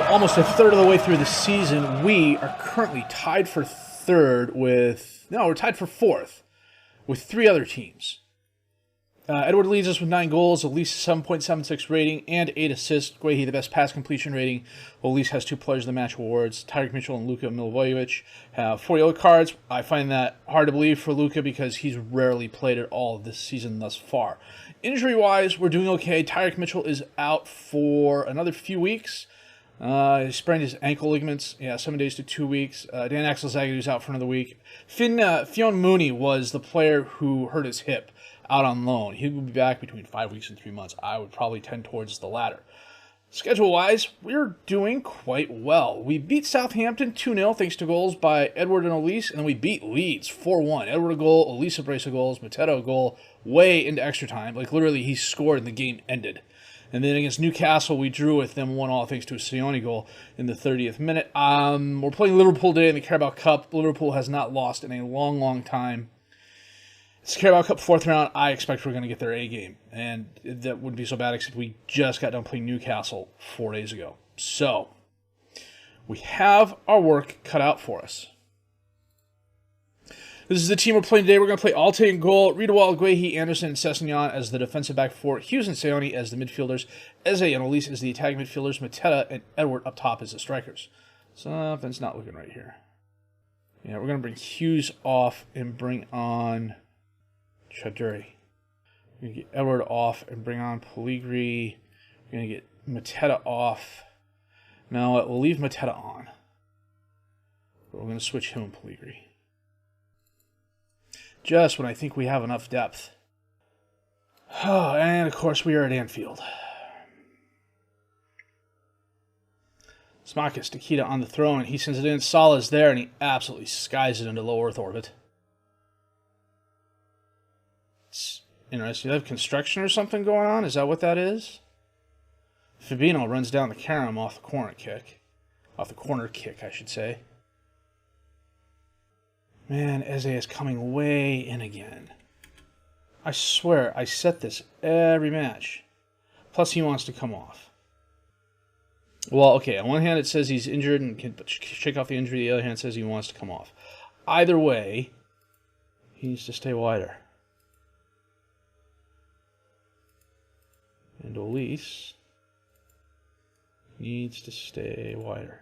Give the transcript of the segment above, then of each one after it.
almost a third of the way through the season. We are currently tied for third with... No, we're tied for fourth with 3 other teams. Edward leads us with 9 goals, at least 7.76 rating, and 8 assists. Guehi, the best pass completion rating. Elise has 2 Players of the Match awards. Tyreek Mitchell and Luka Milivojevic have 4 yellow cards. I find that hard to believe for Luka because he's rarely played at all this season thus far. Injury-wise, we're doing okay. Tyreek Mitchell is out for another few weeks. He sprained his ankle ligaments. 7 days to 2 weeks. Dan Axel Zagadu's out for another week. Fionn Mooney was the player who hurt his hip out on loan. He will be back between 5 weeks and 3 months. I would probably tend towards the latter. Schedule-wise, we're doing quite well. We beat Southampton 2-0 thanks to goals by Edward and Elise, and then we beat Leeds 4-1. Edward a goal, Elise a brace of goals, Mateta a goal, way into extra time. Like, literally, he scored and the game ended. And then against Newcastle, we drew with them 1-1 thanks to a Sione goal in the 30th minute. We're playing Liverpool today in the Carabao Cup. Liverpool has not lost in a long, long time. It's the Carabao Cup 4th round. I expect we're going to get their A game. And that wouldn't be so bad, except we just got done playing Newcastle 4 days ago. So, we have our work cut out for us. This is the team we're playing today. We're going to play Alte in goal, Riedewald, Guehi, Anderson, and Sessegnon as the defensive back four, Hughes and Sione as the midfielders, Eze and Elise as the attacking midfielders, Mateta and Edward up top as the strikers. Something's not looking right here. Yeah, we're going to bring Hughes off and bring on Chaduri. We're going to get Edward off and bring on Pellegrini. We're going to get Mateta off. No, we'll leave Mateta on. But we're going to switch him and Pellegrini. Just when I think we have enough depth. Oh, and of course we are at Anfield. Smakis, Takita on the throne, and he sends it in. Salah's there, and he absolutely skies it into low Earth orbit. It's interesting. You have construction or something going on? Is that what that is? Fabinho runs down the carom off the corner kick. Off the corner kick, I should say. Man, Eze is coming way in again. I swear, I set this every match. Plus, he wants to come off. Well, okay, on one hand it says he's injured and can shake off the injury. The other hand says he wants to come off. Either way, he needs to stay wider. And Elise needs to stay wider.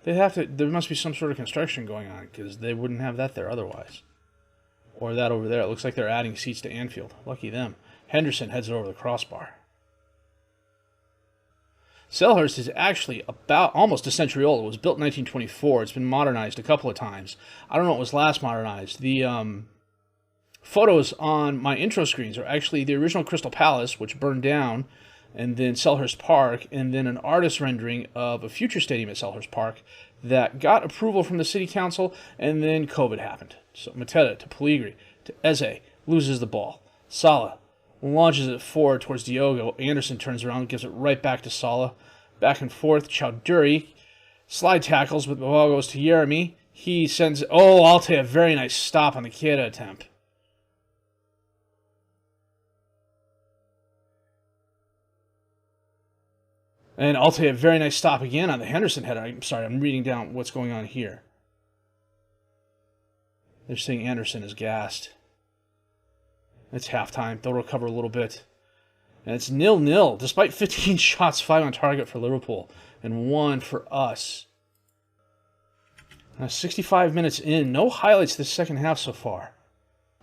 They have to. There must be some sort of construction going on because they wouldn't have that there otherwise. Or that over there. It looks like they're adding seats to Anfield. Lucky them. Henderson heads it over the crossbar. Selhurst is actually about almost a century old. It was built in 1924. It's been modernized a couple of times. I don't know when it was last modernized. The photos on my intro screens are actually the original Crystal Palace, which burned down, and then Selhurst Park, and then an artist rendering of a future stadium at Selhurst Park that got approval from the city council, and then COVID happened. So Mateta to Pellegrini to Eze, loses the ball. Salah launches it forward towards Diogo. Anderson turns around and gives it right back to Salah. Back and forth, Chowdhury slide tackles, but the ball goes to Jeremy. He sends, Alte, a very nice stop on the Keita attempt. And Alte, a very nice stop again on the Henderson header. I'm sorry, I'm reading down what's going on here. They're saying Anderson is gassed. It's halftime. They'll recover a little bit. And it's 0-0, despite 15 shots, 5 on target for Liverpool, and 1 for us. 65 minutes in. No highlights this second half so far.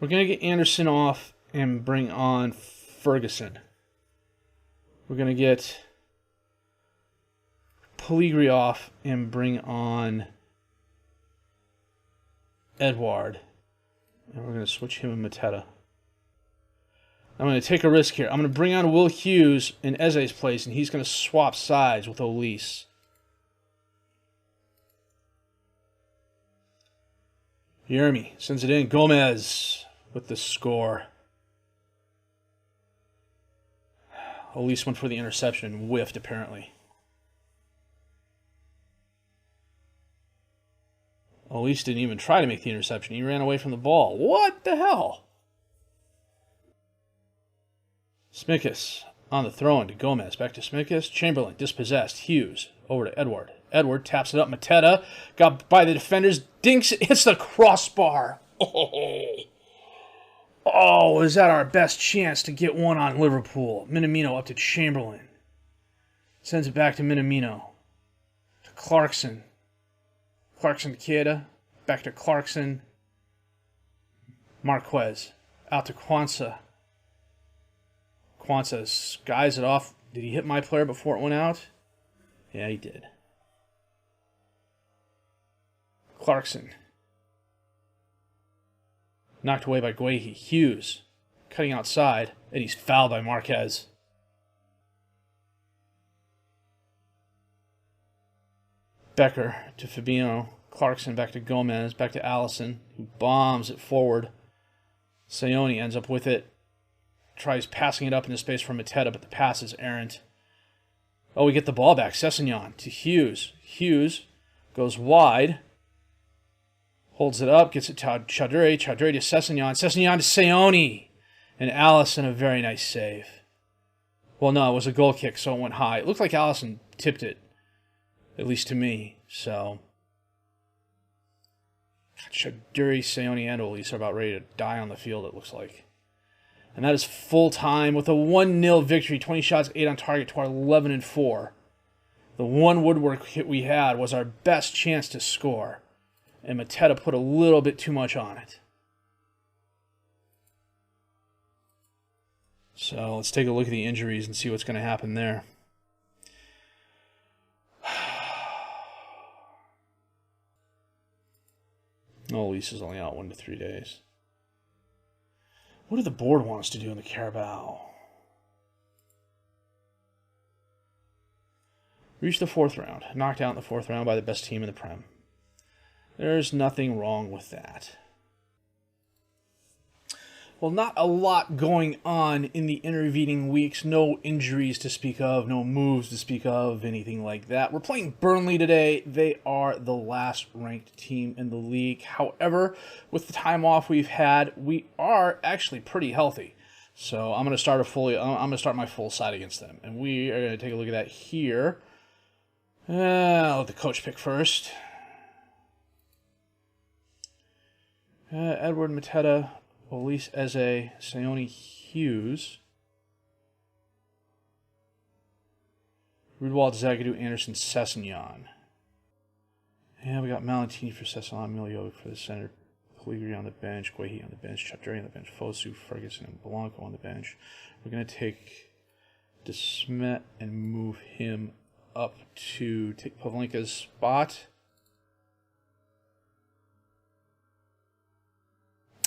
We're going to get Anderson off and bring on Ferguson. We're going to get Pellegrini off and bring on Edouard. And we're going to switch him and Mateta. I'm going to take a risk here. I'm going to bring on Will Hughes in Eze's place, and he's going to swap sides with Elise. Jeremy sends it in. Gomez with the score. Elise went for the interception and whiffed, apparently. Elise didn't even try to make the interception. He ran away from the ball. What the hell? Smikas On the throw-in to Gomez. Back to Smikas. Chamberlain dispossessed. Hughes over to Edward. Edward taps it up. Mateta got by the defenders. Dinks it. Hits the crossbar. Oh, is that our best chance to get one on Liverpool? Minamino up to Chamberlain. Sends it back to Minamino. To Clarkson. Clarkson to Keita. Back to Clarkson. Marquez. Out to Kwanzaa. Kwanzaa skies it off. Did he hit my player before it went out? Yeah, he did. Clarkson. Knocked away by Guehi. Hughes. Cutting outside. And he's fouled by Marquez. Becker to Fabinho. Clarkson back to Gomez. Back to Allison, who bombs it forward. Sayoni ends up with it. Tries passing it up into space for Mateta, but the pass is errant. Oh, we get the ball back. Sessegnon to Hughes. Hughes goes wide. Holds it up. Gets it to Chaudhry. Chaudhry to Sessegnon. Sessegnon to Sayoni. And Allison, a very nice save. Well, no, it was a goal kick, so it went high. It looked like Allison tipped it. At least to me. So Chaudhry, Sayoni, and Olise are about ready to die on the field, it looks like. And that is full time with a 1-0 victory. 20 shots, 8 on target to our 11-4. The one woodwork hit we had was our best chance to score. And Mateta put a little bit too much on it. So let's take a look at the injuries and see what's going to happen there. Olise is only out 1 to 3 days. What do the board want us to do in the Carabao? Reach the 4th round. Knocked out in the 4th round by the best team in the Prem. There's nothing wrong with that. Well, not a lot going on in the intervening weeks. No injuries to speak of, no moves to speak of, anything like that. We're playing Burnley today. They are the last ranked team in the league. However, with the time off we've had, we are actually pretty healthy. So I'm going to start my full side against them. And we are going to take a look at that here. I'll let the coach pick first. Edward, Mateta, Olise, Eze, Sayoni, Hughes, Rudwald, Zagadou, Anderson, Sessegnon. And we got Malentini for Sessegnon, Miliovic for the center, Caligari on the bench, Guehi on the bench, Chaudhry on the bench, Fosu, Ferguson, and Blanco on the bench. We're going to take Desmet and move him up to take Pavlenka's spot.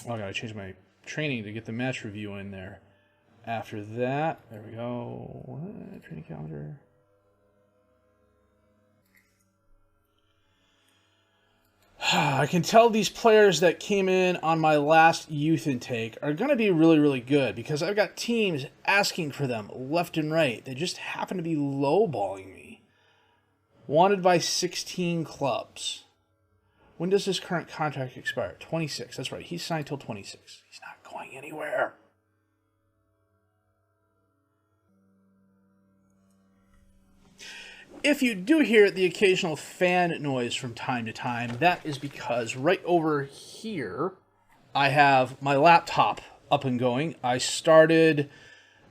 Oh, I gotta change my training to get the match review in there. After that, there we go. Training calendar. I can tell these players that came in on my last youth intake are going to be really, really good because I've got teams asking for them left and right. They just happen to be lowballing me. Wanted by 16 clubs. When does his current contract expire? 26. That's right. He's signed till 26. He's not going anywhere. If you do hear the occasional fan noise from time to time, that is because right over here, I have my laptop up and going. I started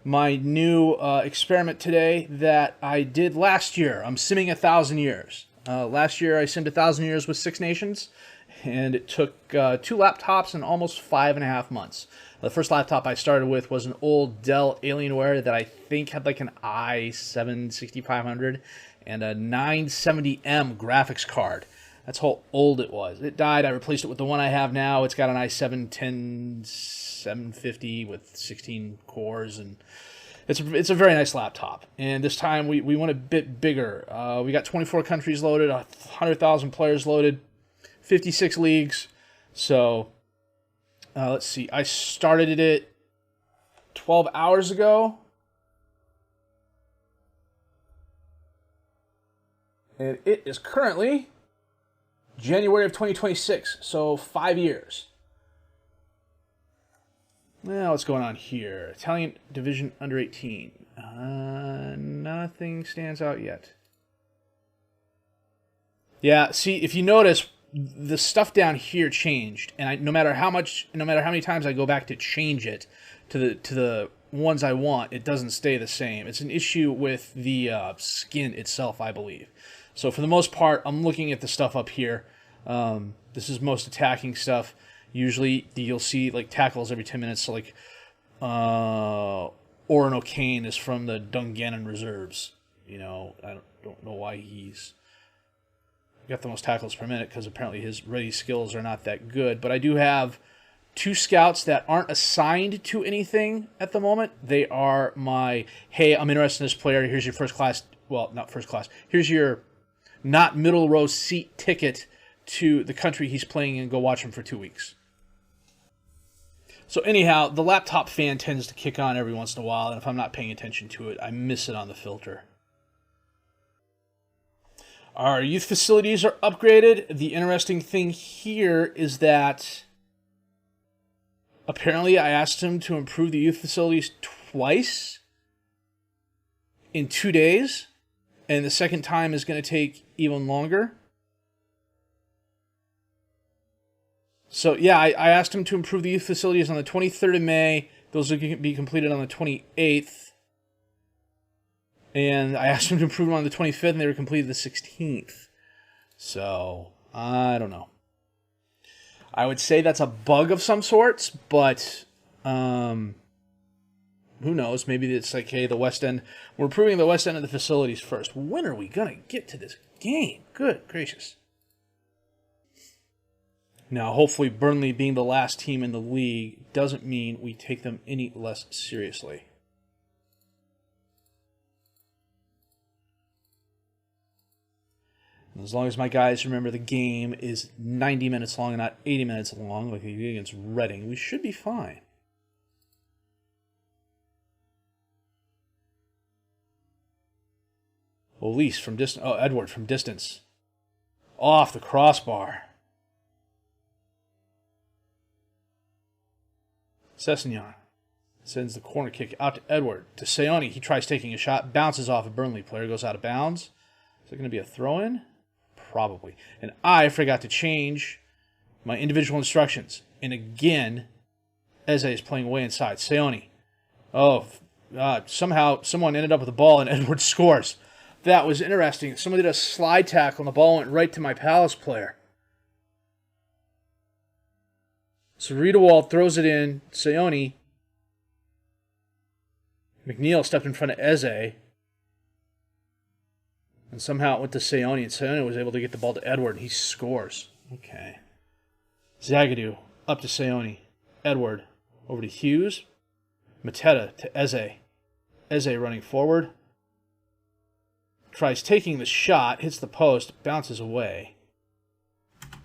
my new experiment today that I did last year. I'm simming 1,000 years. Last year, I simmed 1,000 years with 6 nations, and it took 2 laptops and almost 5.5 months. The first laptop I started with was an old Dell Alienware that I think had like an i7-6500 and a 970M graphics card. That's how old it was. It died. I replaced it with the one I have now. It's got an i7-10750 with 16 cores, and it's a very nice laptop. And this time we went a bit bigger. We got 24 countries loaded, 100,000 players loaded, 56 leagues. So let's see. I started it 12 hours ago. And it is currently January of 2026, so 5 years. Well, what's going on here? Italian Division under 18. Nothing stands out yet. Yeah, see, if you notice, the stuff down here changed, and no matter how many times I go back to change it to the ones I want, it doesn't stay the same. It's an issue with the skin itself, I believe. So for the most part, I'm looking at the stuff up here. This is most attacking stuff. Usually you'll see like tackles every 10 minutes. So like Oren O'Kane is from the Dungannon Reserves. You know, I don't know why he's got the most tackles per minute, because apparently his ready skills are not that good. But I do have 2 scouts that aren't assigned to anything at the moment. They are my, hey, I'm interested in this player. Here's your first class. Well, not first class. Here's your not middle row seat ticket to the country he's playing in. Go watch him for 2 weeks. So anyhow, the laptop fan tends to kick on every once in a while, and if I'm not paying attention to it, I miss it on the filter. Our youth facilities are upgraded. The interesting thing here is that apparently I asked him to improve the youth facilities twice in 2 days, and the second time is going to take even longer. So, yeah, I asked him to improve the youth facilities on the 23rd of May. Those are going to be completed on the 28th. And I asked him to improve them on the 25th, and they were completed the 16th. So, I don't know. I would say that's a bug of some sorts, but who knows? Maybe it's like, hey, the West End, we're improving the West End of the facilities first. When are we going to get to this game? Good gracious. Now, hopefully Burnley being the last team in the league doesn't mean we take them any less seriously. And as long as my guys remember the game is 90 minutes long and not 80 minutes long, like against Reading, we should be fine. Elise from distance. Oh, Edward from distance. Off the crossbar. Sessegnon sends the corner kick out to Edward. To Seone, he tries taking a shot, bounces off a Burnley player, goes out of bounds. Is it going to be a throw-in? Probably. And I forgot to change my individual instructions. And again, Eze is playing way inside. Seone. Oh, somehow someone ended up with the ball and Edward scores. That was interesting. Someone did a slide tackle and the ball went right to my Palace player. So Riedewald throws it in. Seone. McNeil stepped in front of Eze. And somehow it went to Seone, and Seone was able to get the ball to Edward, and he scores. Okay. Zagadou up to Seone. Edward over to Hughes. Mateta to Eze. Eze running forward. Tries taking the shot, hits the post, bounces away.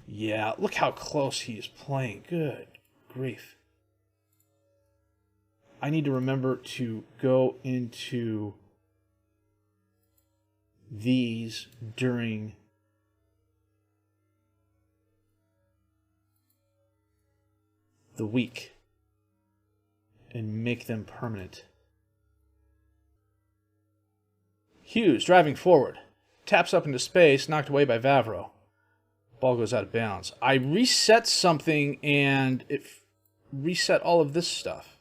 Yeah, look how close he is playing. Good grief. I need to remember to go into these during the week and make them permanent. Hughes driving forward. Taps up into space, knocked away by Vavro. Ball goes out of bounds. I reset something and it reset all of this stuff.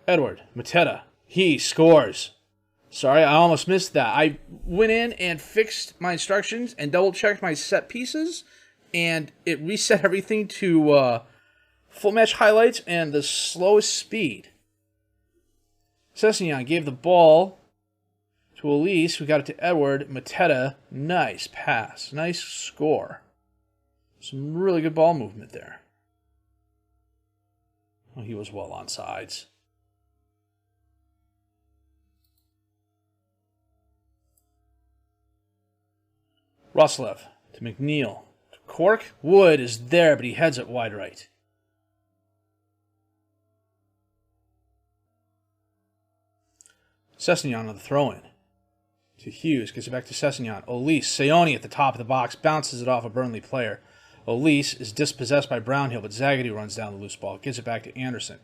Edward, Mateta, he scores. Sorry, I almost missed that. I went in and fixed my instructions and double-checked my set pieces, and it reset everything to full match highlights and the slowest speed. Sessegnon gave the ball to Elise, who got it to Edward. Mateta, nice pass, nice score. Some really good ball movement there. Well, he was well on sides. Roslev to McNeil. To Cork. Wood is there, but he heads it wide right. Sessegnon on the throw-in. To Hughes. Gets it back to Sessegnon. Elise. Seone at the top of the box. Bounces it off a Burnley player. Elise is dispossessed by Brownhill, but Zagadou runs down the loose ball, gives it back to Anderson.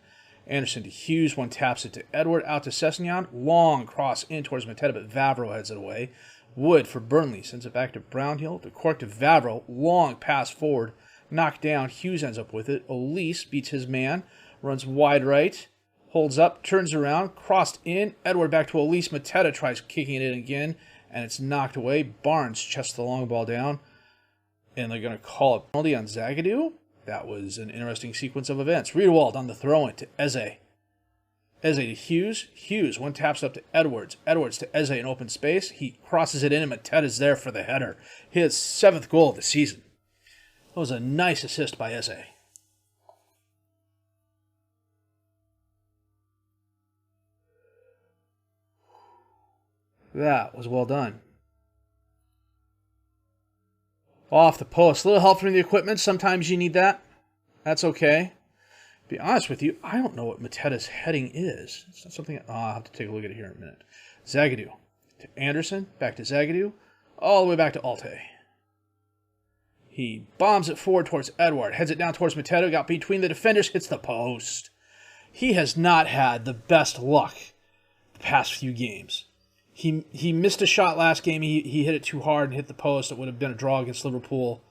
Anderson to Hughes, one taps it to Edward, out to Sessegnon. Long cross in towards Mateta, but Vavro heads it away. Wood for Burnley, sends it back to Brownhill. The cork to Vavro, long pass forward, knocked down. Hughes ends up with it. Elise beats his man, runs wide right, holds up, turns around, crossed in. Edward back to Elise. Mateta tries kicking it in again, and it's knocked away. Barnes chests the long ball down, and they're going to call a penalty on Zagadou. That was an interesting sequence of events. Riedewald on the throw-in to Eze. Eze to Hughes. Hughes, one taps up to Edwards. Edwards to Eze in open space. He crosses it in, and Mateta's there for the header. His 7th goal of the season. That was a nice assist by Eze. That was well done. Off the post. A little help from the equipment. Sometimes you need that. That's okay. To be honest with you, I don't know what Mateta's heading is. It's not something... I'll have to take a look at it here in a minute. Zagadou to Anderson. Back to Zagadou. All the way back to Alte. He bombs it forward towards Edward. Heads it down towards Mateta. Got between the defenders. Hits the post. He has not had the best luck the past few games. He missed a shot last game. He hit it too hard and hit the post. It would have been a draw against Liverpool.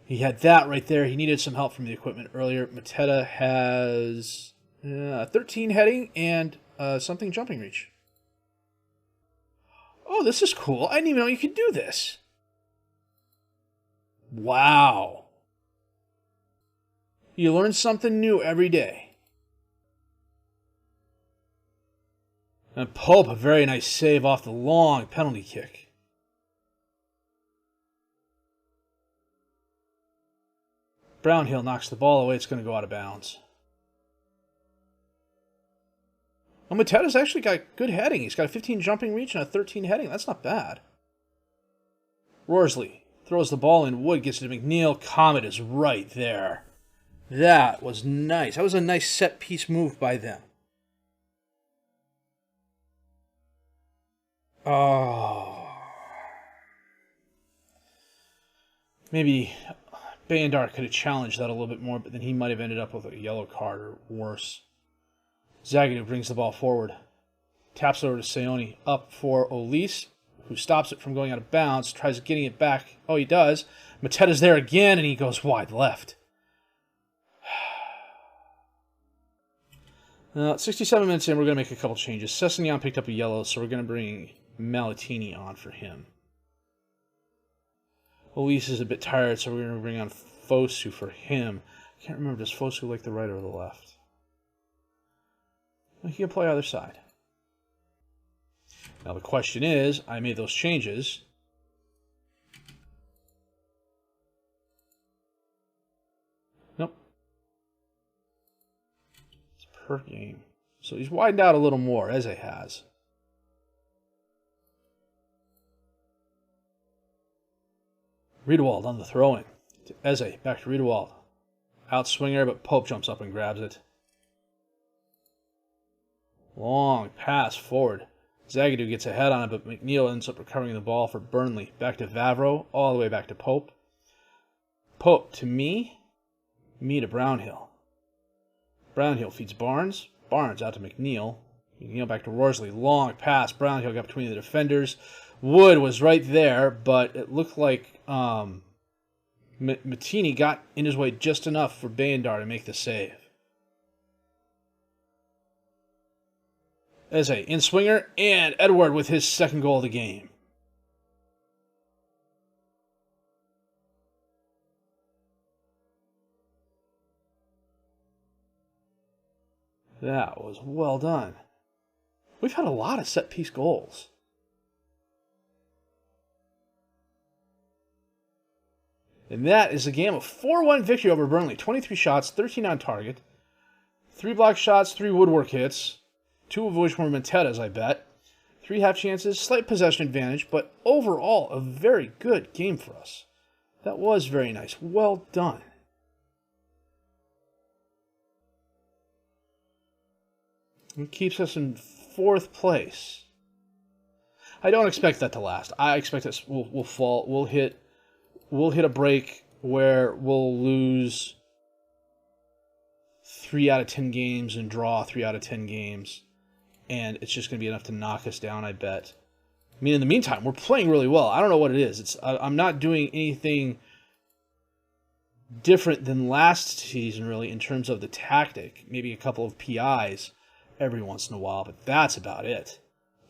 He had that right there. He needed some help from the equipment earlier. Mateta has 13 heading and something jumping reach. Oh, this is cool. I didn't even know you could do this. Wow. You learn something new every day. And Pope, a very nice save off the long penalty kick. Brownhill knocks the ball away. It's going to go out of bounds. Well, Mateta's actually got good heading. He's got a 15 jumping reach and a 13 heading. That's not bad. Worsley throws the ball in. Wood gets it to McNeil. Comet is right there. That was nice. That was a nice set-piece move by them. Oh. Maybe Bayandar could have challenged that a little bit more, but then he might have ended up with a yellow card or worse. Zagadou brings the ball forward. Taps it over to Seone. Up for Elise, who stops it from going out of bounds. Tries getting it back. Oh, he does. Mateta's there again, and he goes wide left. 67 minutes in, we're going to make a couple changes. Sessegnon picked up a yellow, so we're going to bring Malatini on for him. Elise is a bit tired, so we're going to bring on Fosu for him. I can't remember, does Fosu like the right or the left? He can play either side. Now the question is, I made those changes. Nope. It's per game. So he's widened out a little more, Eze has. Riedewald on the throw-in. To Eze, back to Riedewald. Out swinger, but Pope jumps up and grabs it. Long pass forward. Zagadou gets a head on it, but McNeil ends up recovering the ball for Burnley. Back to Vavro, all the way back to Pope. Pope to me. Me to Brownhill. Brownhill feeds Barnes. Barnes out to McNeil. McNeil back to Worsley. Long pass. Brownhill got between the defenders. Wood was right there, but it looked like Matini got in his way just enough for Bayandar to make the save. Eze in swinger, and Edward with his second goal of the game. That was well done. We've had a lot of set-piece goals. And that is a game of 4-1 victory over Burnley. 23 shots, 13 on target. 3 block shots, 3 woodwork hits. 2 of which were Mateta's, I bet. 3 half chances, slight possession advantage, but overall a very good game for us. That was very nice. Well done. It keeps us in 4th place. I don't expect that to last. I expect us we'll fall. We'll hit a break where we'll lose 3 out of 10 games and draw 3 out of 10 games, and it's just going to be enough to knock us down, I bet. I mean, in the meantime, we're playing really well. I don't know what it is. I'm not doing anything different than last season, really, in terms of the tactic. Maybe a couple of PIs every once in a while, but that's about it.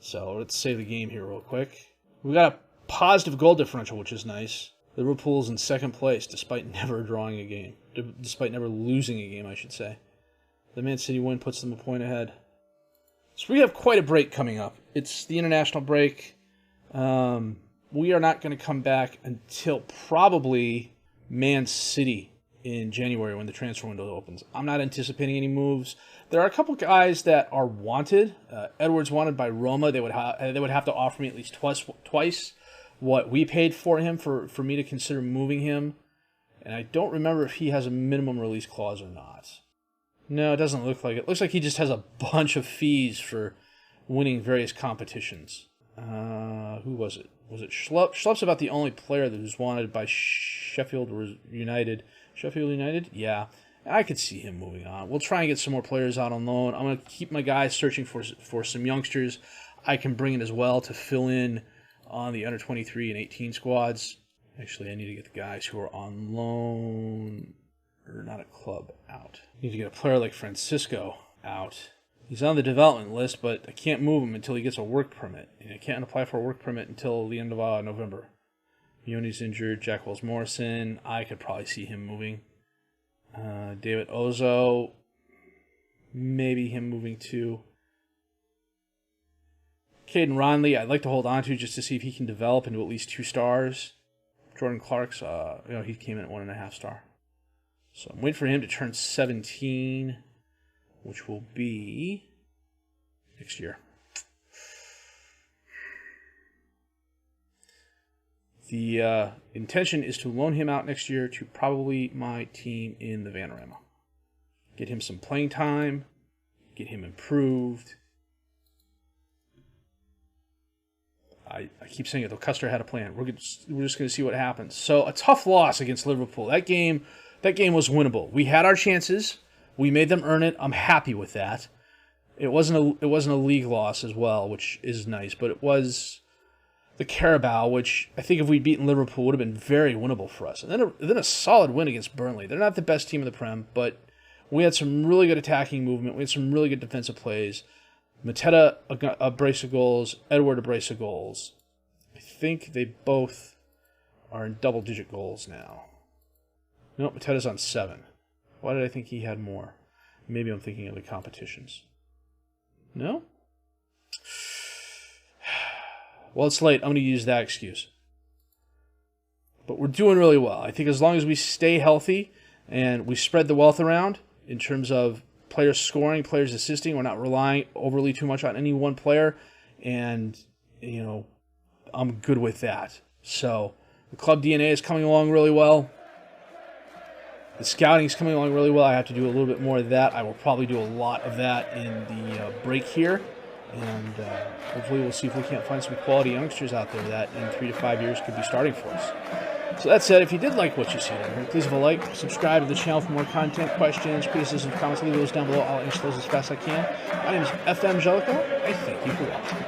So let's save the game here real quick. We got a positive goal differential, which is nice. Liverpool's in second place, despite never drawing a game. Despite never losing a game, I should say. The Man City win puts them a point ahead. So we have quite a break coming up. It's the international break. We are not going to come back until probably Man City in January when the transfer window opens. I'm not anticipating any moves. There are a couple guys that are wanted. Edwards wanted by Roma. They would have to offer me at least twice what we paid for him for me to consider moving him. And I don't remember if he has a minimum release clause or not. No, it doesn't look like it. It looks like he just has a bunch of fees for winning various competitions. Who was it? Was it Schlupp? Schlupp's about the only player that was wanted by Sheffield United. Sheffield United? Yeah. I could see him moving on. We'll try and get some more players out on loan. I'm going to keep my guys searching for some youngsters I can bring in as well to fill in on the under-23 and 18 squads. Actually, I need to get the guys who are on loan, or not a club, out. I need to get a player like Francisco out. He's on the development list, but I can't move him until he gets a work permit. And I can't apply for a work permit until the end of November. Yoni's injured. Jack Wells-Morrison. I could probably see him moving. David Ozo. Maybe him moving too. Caden Ronley, I'd like to hold on to just to see if he can develop into at least 2 stars. Jordan Clark's, he came in at 1.5 star. So I'm waiting for him to turn 17, which will be next year. The intention is to loan him out next year to probably my team in the Vanarama. Get him some playing time, get him improved. I keep saying it, though. Custer had a plan. We're just going to see what happens. So a tough loss against Liverpool. That game was winnable. We had our chances. We made them earn it. I'm happy with that. It wasn't a league loss as well, which is nice, but it was the Carabao, which I think if we'd beaten Liverpool would have been very winnable for us. And then a solid win against Burnley. They're not the best team in the Prem, but we had some really good attacking movement. We had some really good defensive plays. Mateta, a brace of goals. Edward, a brace of goals. I think they both are in double-digit goals now. Nope, Mateta's on 7. Why did I think he had more? Maybe I'm thinking of the competitions. No? Well, it's late. I'm going to use that excuse. But we're doing really well. I think as long as we stay healthy and we spread the wealth around in terms of players scoring, players assisting, we're not relying overly too much on any one player. And, I'm good with that. So the club DNA is coming along really well. The scouting is coming along really well. I have to do a little bit more of that. I will probably do a lot of that in the break here. And hopefully we'll see if we can't find some quality youngsters out there that in 3 to 5 years could be starting for us. So that said, if you did like what you see down here, please leave a like, subscribe to the channel for more content, questions, criticisms, comments, leave those down below. I'll answer those as fast as I can. My name is FM22. I thank you for watching.